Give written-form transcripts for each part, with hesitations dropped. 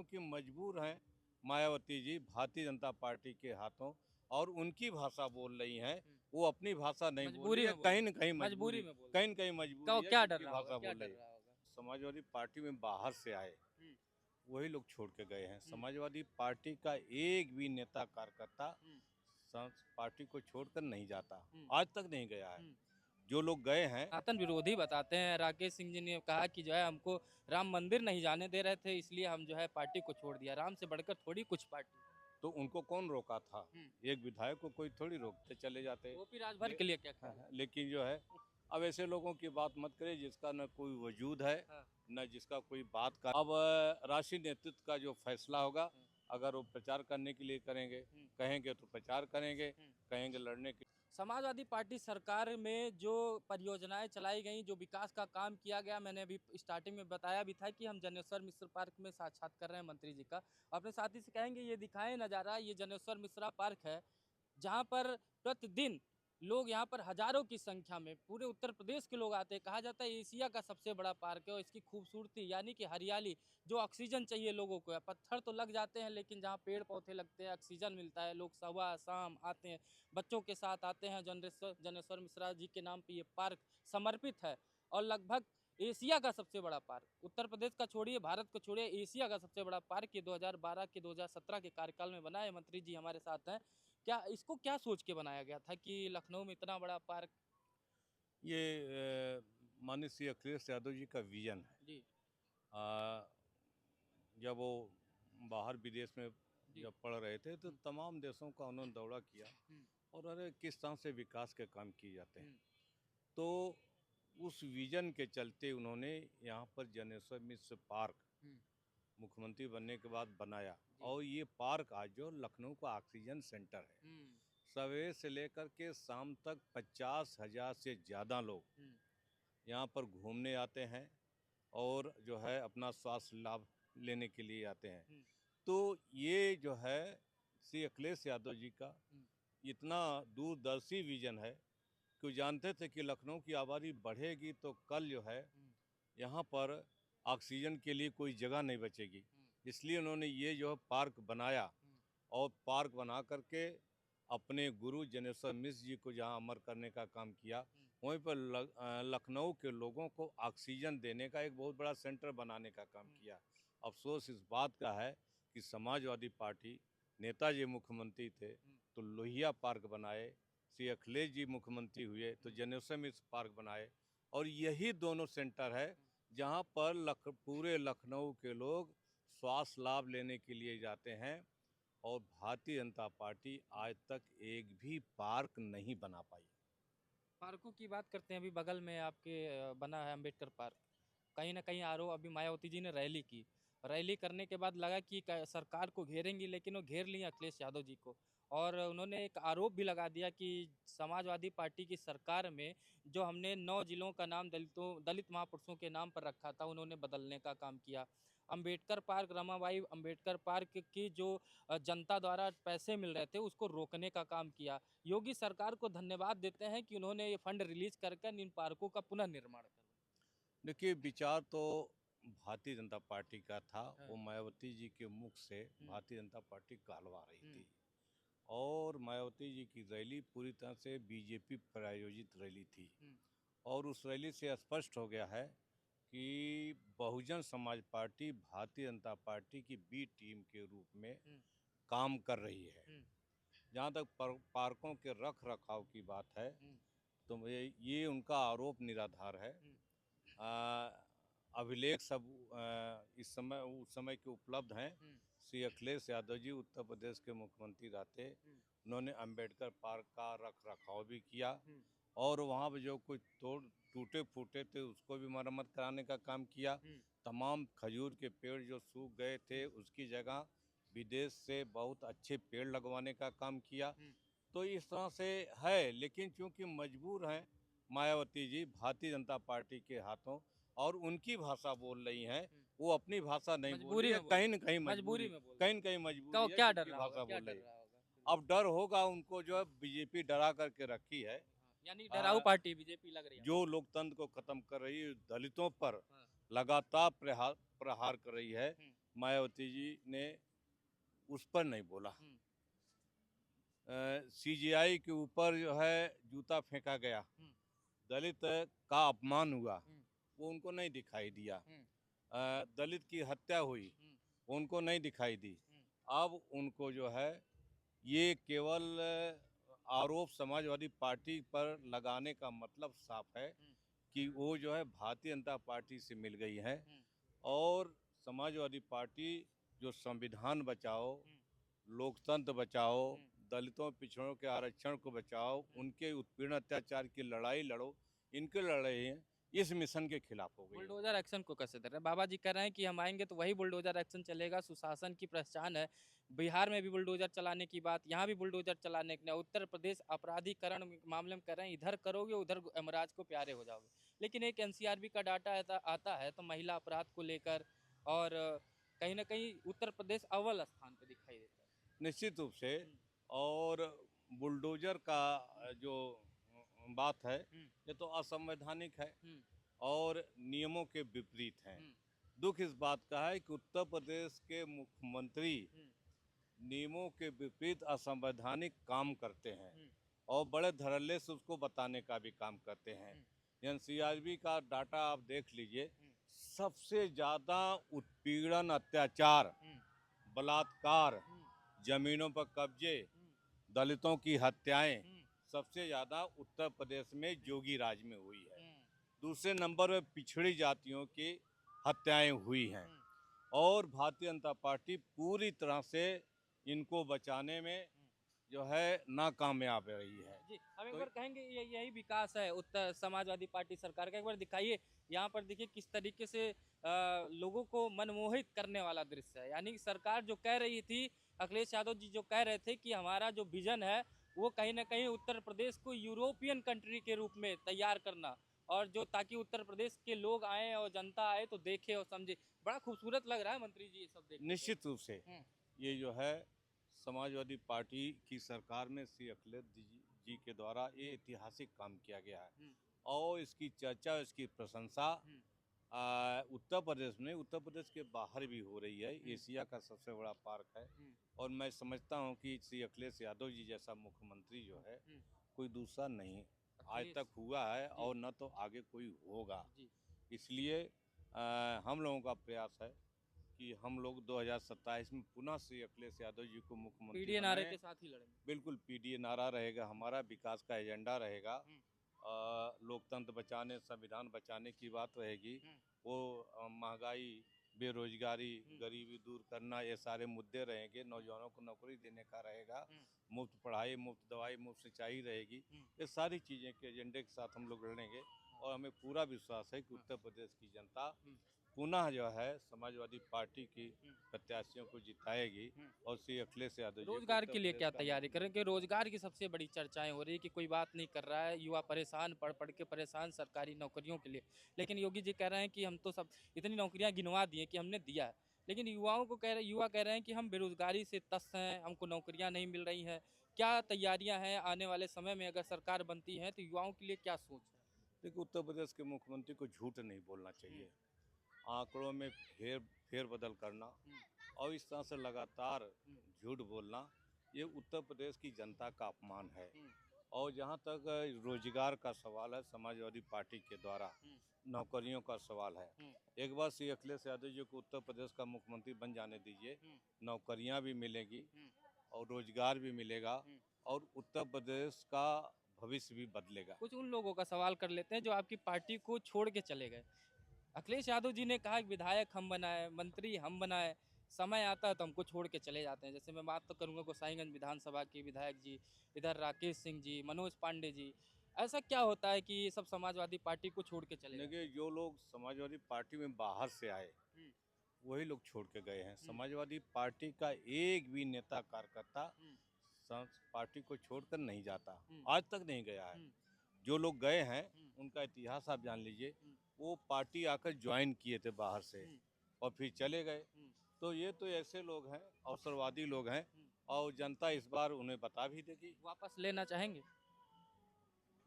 क्योंकि मजबूर हैं मायावती जी भारतीय जनता पार्टी के हाथों, और उनकी भाषा बोल रही हैं। वो अपनी भाषा नहीं बोल रही मजबूरी है, में बोल कहीं रहे न कहीं हैं, मजबूरी में बोल कहीं न रहे कहीं हैं। मजबूरी है क्या कि डर उनकी रहा होगा, भाषा क्या बोल डर रही है। रहा होगा? समाजवादी पार्टी में बाहर से आए हुँ, वही लोग छोड़ के गए हैं। हुँ, समाजवादी पार्टी का एक भी नेता कार्यकर्ता हुँ, पार्टी को छोड़कर नहीं जाता, हुँ, आज तक नहीं गया है। हुँ। जो लोग गए हैं, सनातन विरोधी बताते हैं। राकेश सिंह जी ने कहा कि जो है हमको राम मंदिर नहीं जाने दे रहे थे, इसलिए हम जो है पार्टी को छोड़ दिया। राम से बढ़कर थोड़ी कुछ पार्टी। तो उनको कौन रोका था? हुँ। एक विधायक को कोई थोड़ी रोकते चले जाते। ओपी राजभर ले, के लिए क्या हाँ, ख्याल हाँ, है? लेकिन जो है, अब ऐसे लोगों की बात मत करें जिसका न कोई वजूद है, हाँ, न जिसका कोई बात का। अब राष्ट्रीय नेतृत्व का जो फैसला होगा, हाँ, अगर वो प्रचार करने के लिए करेंगे, हुँ, कहेंगे तो प्रचार करेंगे, हुँ। कहेंगे लड़ने के। समाजवादी पार्टी सरकार में जो परियोजनाएं चलाई गई, जो विकास का काम किया गया, मैंने अभी स्टार्टिंग में बताया भी था कि हम जनेश्वर मिश्र पार्क में साक्षात कर रहे हैं मंत्री जी का। अपने साथी से कहेंगे ये दिखाएं नज़ारा, ये जनेश्वर मिश्रा पार्क है, जहाँ पर प्रतिदिन लोग यहाँ पर हजारों की संख्या में पूरे उत्तर प्रदेश के लोग आते हैं। कहा जाता है एशिया का सबसे बड़ा पार्क है और इसकी खूबसूरती यानी कि हरियाली, जो ऑक्सीजन चाहिए लोगों को। पत्थर तो लग जाते हैं लेकिन जहाँ पेड़ पौधे लगते हैं, ऑक्सीजन मिलता है, लोग सुबह शाम आते हैं, बच्चों के साथ आते हैं। जनेश्वर मिश्रा जी के नाम पे ये पार्क समर्पित है और लगभग एशिया का सबसे बड़ा पार्क, उत्तर प्रदेश का छोड़िए, भारत को छोड़िए, एशिया का सबसे बड़ा पार्क ये 2012 के 2017 के कार्यकाल में बना है। मंत्री जी हमारे साथ हैं। क्या इसको क्या सोच के बनाया गया था कि लखनऊ में इतना बड़ा पार्क? ये माननीय श्री अखिलेश यादव जी का विजन है। जी, आ, जब वो बाहर विदेश में जी। जब पढ़ रहे थे तो हुँ, तमाम देशों का उन्होंने दौरा किया, हुँ, और अरे किस तरह से विकास के काम किए जाते हैं। हुँ, तो उस विजन के चलते उन्होंने यहाँ पर जनेश्वर मिश्र पार्क हुँ, मुख्यमंत्री बनने के बाद बनाया, जी। और ये पार्क आज जो लखनऊ का ऑक्सीजन सेंटर है। हुँ, सवेरे से लेकर के शाम तक 50,000 से ज़्यादा लोग हुँ, यहाँ पर घूमने आते हैं, और जो है अपना स्वास्थ्य लाभ लेने के लिए आते हैं। हुँ, तो ये जो है श्री अखिलेश यादव जी का हुँ, इतना दूरदर्शी विजन है कि वो जानते थे कि लखनऊ की आबादी बढ़ेगी तो कल जो है हुँ, यहाँ पर ऑक्सीजन के लिए कोई जगह नहीं बचेगी। हुँ, इसलिए उन्होंने ये जो है पार्क बनाया, हुँ, और पार्क बना करके अपने गुरु जनेश्वर मिश्र जी को जहाँ अमर करने का काम किया, हुँ, वहीं पर लखनऊ के लोगों को ऑक्सीजन देने का एक बहुत बड़ा सेंटर बनाने का काम हुँ, किया। अफसोस इस बात का है कि समाजवादी पार्टी, नेताजी मुख्यमंत्री थे हुँ, तो लोहिया पार्क बनाए, श्री अखिलेश जी मुख्यमंत्री हुए तो हुँ, जनेश्वर मिश्र पार्क बनाए, और यही दोनों सेंटर है हुँ। जहाँ पर पूरे लखनऊ के लोग स्वास्थ्य लाभ लेने के लिए जाते हैं, और भारतीय जनता पार्टी आज तक एक भी पार्क नहीं बना पाई। पार्कों की बात करते हैं, अभी बगल में आपके बना है अम्बेडकर पार्क। कहीं न कहीं आरओ अभी मायावती जी ने रैली की। रैली करने के बाद लगा कि क सरकार को घेरेंगी, लेकिन वो घेर ली अखिलेश यादव जी को। और उन्होंने एक आरोप भी लगा दिया कि समाजवादी पार्टी की सरकार में जो हमने 9 जिलों का नाम दलित महापुरुषों के नाम पर रखा था, उन्होंने बदलने का काम किया। अम्बेडकर पार्क, रमाबाई अम्बेडकर पार्क की जो जनता द्वारा पैसे मिल रहे थे, उसको रोकने का काम किया। योगी सरकार को धन्यवाद देते हैं कि उन्होंने ये फंड रिलीज़ कर कर इन पार्कों का पुनर्निर्माण करवाया। देखिए, विचार तो भारतीय जनता पार्टी का था, वो हाँ। मायावती जी के मुख से हुँ, भारतीय जनता पार्टी कहलवा रही हुँ, थी, और मायावती जी की रैली पूरी तरह से बीजेपी प्रायोजित रैली थी, हुँ, और उस रैली से स्पष्ट हो गया है कि बहुजन समाज पार्टी भारतीय जनता पार्टी की बी टीम के रूप में हुँ, काम कर रही है। हुँ, जहाँ तक पार्कों के रख रखाव की बात है, हुँ, तो ये उनका आरोप निराधार है। हुँ, अ, अभिलेख सब इस समय उस समय के उपलब्ध हैं। हुँ, श्री अखिलेश यादव जी उत्तर प्रदेश के मुख्यमंत्री रहते, हुँ, उन्होंने अंबेडकर पार्क का रख रखाव भी किया, हुँ, और वहाँ पे जो कुछ टूटे फूटे थे उसको भी मरम्मत कराने का काम किया। हुँ, तमाम खजूर के पेड़ जो सूख गए थे हुँ, उसकी जगह विदेश से बहुत अच्छे पेड़ लगवाने का काम किया। हुँ, तो इस तरह से है, लेकिन चूंकि मजबूर हैं मायावती जी भारतीय जनता पार्टी के हाथों, और उनकी भाषा बोल रही हैं, हुँ। वो अपनी भाषा नहीं बोल रही मजबूरी है, में बोल रहे हैं, मजबूरी में बोल रहे कहीं न कहीं हैं। मजबूरी है क्या कि डर उनकी रहा होगा, भाषा क्या बोल डर रही है। रहा होगा? फिर अब डर होगा उनको, जो है बीजेपी डरा करके रखी है। हाँ, यानी डराऊ अ, पार्टी बीजेपी लग रही है जो हमको। लोकतंत्र को खत्म कर रही है, दलितों पर हाँ, लगातार प्रहार प्रहार कर रही है, हुँ, मायावती जी ने उस पर नहीं बोला। सीजीआई के ऊपर जो है जूता फेंका गया, दलित का अपमान हुआ, वो उनको नहीं दिखाई दिया। दलित की हत्या हुई, उनको नहीं दिखाई दी। अब उनको जो है ये केवल आरोप समाजवादी पार्टी पर लगाने का मतलब साफ है कि वो जो है भारतीय जनता पार्टी से मिल गई है और समाजवादी पार्टी जो संविधान बचाओ, लोकतंत्र बचाओ, दलितों पिछड़ों के आरक्षण को बचाओ, उनके उत्पीड़न अत्याचार की लड़ाई लड़ो, इनके लड़ाई है, इस मिशन के खिलाफ हो गई है। बुलडोजर एक्शन को कैसे दे रहे हैं? बाबा जी कह रहे हैं कि हम आएंगे तो वही बुलडोजर एक्शन चलेगा, सुशासन की पहचान है। बिहार में भी बुलडोजर चलाने की बात, यहाँ भी बुलडोजर चलाने की, उत्तर प्रदेश अपराधीकरण के मामले में कह रहे हैं इधर करोगे उधर यमराज को प्यारे हो जाओगे। लेकिन एक एनसीआरबी का डाटा आता है तो महिला अपराध को लेकर और कहीं ना कहीं उत्तर प्रदेश अव्वल स्थान पर दिखाई देता है। निश्चित रूप से। और बुलडोजर का जो बात है, ये तो असंवैधानिक है और नियमों के विपरीत है। दुख इस बात का है कि उत्तर प्रदेश के मुख्यमंत्री नियमों के विपरीत असंवैधानिक काम करते हैं और बड़े धड़ल्ले से उसको बताने का भी काम करते हैं। एनसीआरबी का डाटा आप देख लीजिए, सबसे ज्यादा उत्पीड़न, अत्याचार, बलात्कार, जमीनों पर कब्जे, दलितों की हत्याएं सबसे ज्यादा उत्तर प्रदेश में योगी राज में हुई है। दूसरे नंबर पर पिछड़ी जातियों की हत्याएं हुई हैं और भारतीय जनता पार्टी पूरी तरह से इनको बचाने में जो है नाकामयाब रही है। जी, हम एक तो बार कहेंगे यही विकास है उत्तर समाजवादी पार्टी सरकार का। एक बार दिखाइए, यहाँ पर देखिए किस तरीके से लोगों को मनमोहित करने वाला दृश्य है। यानी कि सरकार जो कह रही थी, अखिलेश यादव जी जो कह रहे थे कि हमारा जो विजन है वो कहीं ना कहीं उत्तर प्रदेश को यूरोपियन कंट्री के रूप में तैयार करना, और जो ताकि उत्तर प्रदेश के लोग आए और जनता आए तो देखे और समझे। बड़ा खूबसूरत लग रहा है मंत्री जी ये सब देख। निश्चित रूप से ये जो है समाजवादी पार्टी की सरकार में श्री अखिलेश जी के द्वारा ये ऐतिहासिक काम किया गया है और इसकी चर्चा, इसकी प्रशंसा उत्तर प्रदेश में, उत्तर प्रदेश के बाहर भी हो रही है। एशिया का सबसे बड़ा पार्क है और मैं समझता हूँ कि श्री अखिलेश यादव जी जैसा मुख्यमंत्री जो है कोई दूसरा नहीं आज तक हुआ है और न तो आगे कोई होगा। इसलिए हम लोगों का प्रयास है कि हम लोग 2027 में पुनः श्री अखिलेश यादव जी को मुख्यमंत्री पीडीए नारे के साथ ही लड़ेंगे। बिल्कुल पीडीए नारा रहेगा, हमारा विकास का एजेंडा रहेगा। लोकतंत्र बचाने, संविधान बचाने की बात रहेगी। वो महंगाई, बेरोजगारी, गरीबी दूर करना, ये सारे मुद्दे रहेंगे। नौजवानों को नौकरी देने का रहेगा, मुफ्त पढ़ाई, मुफ्त दवाई, मुफ्त सिंचाई रहेगी। ये सारी चीज़ें के एजेंडे के साथ हम लोग लड़ेंगे और हमें पूरा विश्वास है कि उत्तर प्रदेश की जनता पुनः जो है समाजवादी पार्टी की प्रत्याशियों को जिताएगी और श्री अखिलेश यादव जी रोजगार के लिए क्या तैयारी करें? कि रोजगार की सबसे बड़ी चर्चाएं हो रही है कि कोई बात नहीं कर रहा है, युवा परेशान, पढ़ पढ़ के परेशान सरकारी नौकरियों के लिए। लेकिन योगी जी कह रहे हैं कि हम तो सब इतनी नौकरियां गिनवा दी हैं कि हमने दिया है। लेकिन युवा कह रहे हैं कि हम बेरोजगारी से तस्त हैं, हमको नौकरियां नहीं मिल रही हैं। क्या तैयारियां हैं आने वाले समय में अगर सरकार बनती है तो युवाओं के लिए क्या सोच है? देखिए, उत्तर प्रदेश के मुख्यमंत्री को झूठ नहीं बोलना चाहिए, आंकड़ों में फेर बदल करना और इस तरह से लगातार झूठ बोलना, ये उत्तर प्रदेश की जनता का अपमान है। और जहाँ तक रोजगार का सवाल है, समाजवादी पार्टी के द्वारा नौकरियों का सवाल है। एक बार श्री अखिलेश यादव जी को उत्तर प्रदेश का मुख्यमंत्री बन जाने दीजिए, नौकरियां भी मिलेगी और रोजगार भी मिलेगा और उत्तर प्रदेश का भविष्य भी बदलेगा। कुछ उन लोगों का सवाल कर लेते हैं जो आपकी पार्टी को छोड़ के चले गए। अखिलेश यादव जी ने कहा कि विधायक हम बनाए, मंत्री हम बनाए, समय आता है तो हमको छोड़ के चले जाते हैं। जैसे मैं बात तो करूंगा गोसाईगंज विधानसभा के विधायक जी, इधर राकेश सिंह जी, मनोज पांडे जी। ऐसा क्या होता है कि ये सब समाजवादी पार्टी को छोड़ के चले गए? देखिए, जो लोग समाजवादी पार्टी में बाहर से आए वही लोग छोड़ के गए हैं। समाजवादी पार्टी का एक भी नेता कार्यकर्ता पार्टी को छोड़कर नहीं जाता, आज तक नहीं गया है। जो लोग गए हैं उनका इतिहास आप जान लीजिए, वो पार्टी आकर ज्वाइन किए थे बाहर से और फिर चले गए। तो ये तो ऐसे लोग हैं, अवसरवादी लोग हैं और जनता इस बार उन्हें बता भी देगी। वापस लेना चाहेंगे?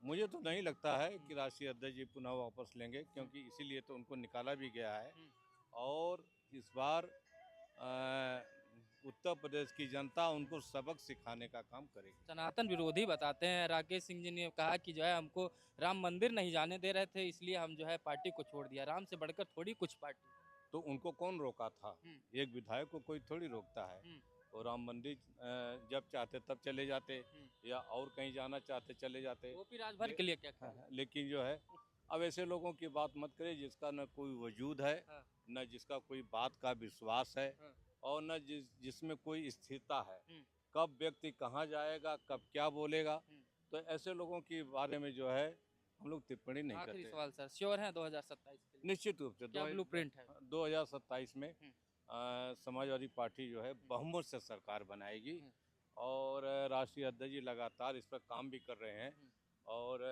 मुझे तो नहीं लगता है कि राष्ट्रीय अध्यक्ष जी पुनः वापस लेंगे, क्योंकि इसीलिए तो उनको निकाला भी गया है। और इस बार उत्तर प्रदेश की जनता उनको सबक सिखाने का काम करेगी। सनातन विरोधी बताते हैं राकेश सिंह जी ने कहा कि जो है हमको राम मंदिर नहीं जाने दे रहे थे, इसलिए हम जो है पार्टी को छोड़ दिया। राम से बढ़कर थोड़ी कुछ पार्टी। तो उनको कौन रोका था? हम्म, एक विधायक को कोई थोड़ी रोकता है। हम्म, वो राम मंदिर जब चाहते तब चले जाते, हम्म। या और कहीं जाना चाहते चले जाते। ओपी राजभर ले, के लिए क्या कहा? लेकिन जो है, अब ऐसे लोगों की बात मत करिए जिसका न कोई वजूद है, हाँ, न जिसका कोई बात का विश्वास है, हाँ, और न जिसमें कोई स्थिरता है। हम्म, कब व्यक्ति कहाँ जाएगा, कब क्या बोलेगा, हम्म। तो ऐसे लोगों के बारे में जो है हम लोग टिप्पणी नहीं आखिरी करते। सवाल सर, श्योर है 2027 के लिए? निश्चित रूप से क्या ब्लूप्रिंट है? 2027 में हम्म, समाजवादी पार्टी जो है बहुमत से सरकार बनाएगी, हम्म, और राष्ट्रीय अध्यक्ष जी लगातार इस पर काम भी कर रहे हैं, हम्म। और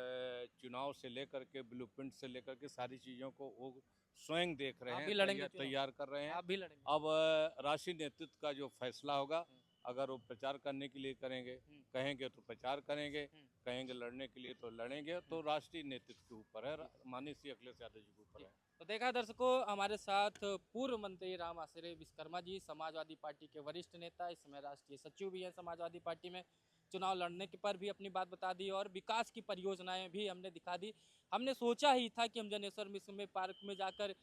चुनाव से लेकर के ब्लूप्रिंट से लेकर के सारी चीज़ों को वो स्वयं देख रहे आप हैं, भी लड़ेंगे चुनाव? तैयार कर रहे हैं। आप भी लड़ेंगे? अब राष्ट्रीय नेतृत्व का जो फैसला होगा, हम्म, अगर वो प्रचार करने के लिए करेंगे, हम्म, कहेंगे तो प्रचार करेंगे, हम्म। कहेंगे लड़ने के लिए तो लड़ेंगे, तो राष्ट्रीय नेतृत्व के ऊपर है, माननीय श्री अखिलेश यादव जी के ऊपर है। तो देखा दर्शकों, हमारे साथ पूर्व मंत्री राम आश्रय विश्वकर्मा जी, समाजवादी पार्टी के वरिष्ठ नेता, इस समय राष्ट्रीय सचिव भी हैं समाजवादी पार्टी में, चुनाव लड़ने के पर भी अपनी बात बता दी और विकास की परियोजनाएं भी हमने दिखा दी। हमने सोचा ही था कि हम जनेश्वर मिश्र में पार्क में जाकर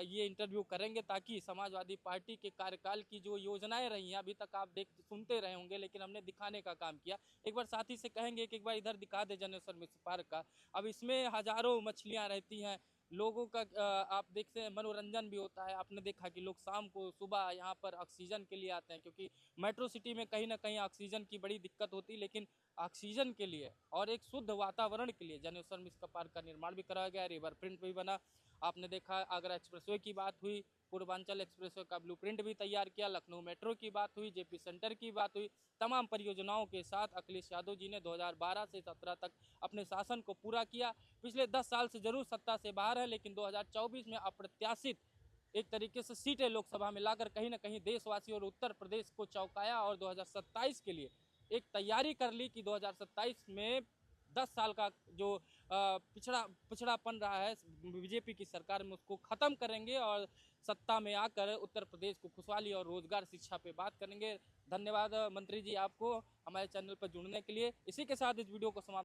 ये इंटरव्यू करेंगे, ताकि समाजवादी पार्टी के कार्यकाल की जो योजनाएं रही हैं अभी तक आप देख सुनते रहे होंगे, लेकिन हमने दिखाने का काम किया। एक बार साथी से कहेंगे कि एक बार इधर दिखा दे जनेश्वर मिश्र पार्क का। अब इसमें हजारों मछलियां रहती हैं, लोगों का आप देखते हैं मनोरंजन भी होता है। आपने देखा कि लोग शाम को सुबह यहाँ पर ऑक्सीजन के लिए आते हैं, क्योंकि मेट्रो सिटी में कहीं ना कहीं ऑक्सीजन की बड़ी दिक्कत होती है, लेकिन ऑक्सीजन के लिए और एक शुद्ध वातावरण के लिए जनेश्वर मिश्र पार्क का निर्माण भी कराया गया, रिवर फ्रंट भी बना। आपने देखा आगरा एक्सप्रेसवे की बात हुई, पूर्वांचल एक्सप्रेसवे का ब्लूप्रिंट भी तैयार किया, लखनऊ मेट्रो की बात हुई, जेपी सेंटर की बात हुई। तमाम परियोजनाओं के साथ अखिलेश यादव जी ने 2012 से 17 तक अपने शासन को पूरा किया। पिछले 10 साल से जरूर सत्ता से बाहर है, लेकिन 2024 में अप्रत्याशित एक तरीके से सीटें लोकसभा में लाकर कहीं ना कहीं देशवासी और उत्तर प्रदेश को चौंकाया, और 2027 के लिए एक तैयारी कर ली कि 2027 में 10 साल का जो पिछड़ापन रहा है बीजेपी की सरकार में, उसको खत्म करेंगे और सत्ता में आकर उत्तर प्रदेश को खुशहाली और रोजगार शिक्षा पे बात करेंगे। धन्यवाद मंत्री जी आपको हमारे चैनल पर जुड़ने के लिए। इसी के साथ इस वीडियो को समाप्त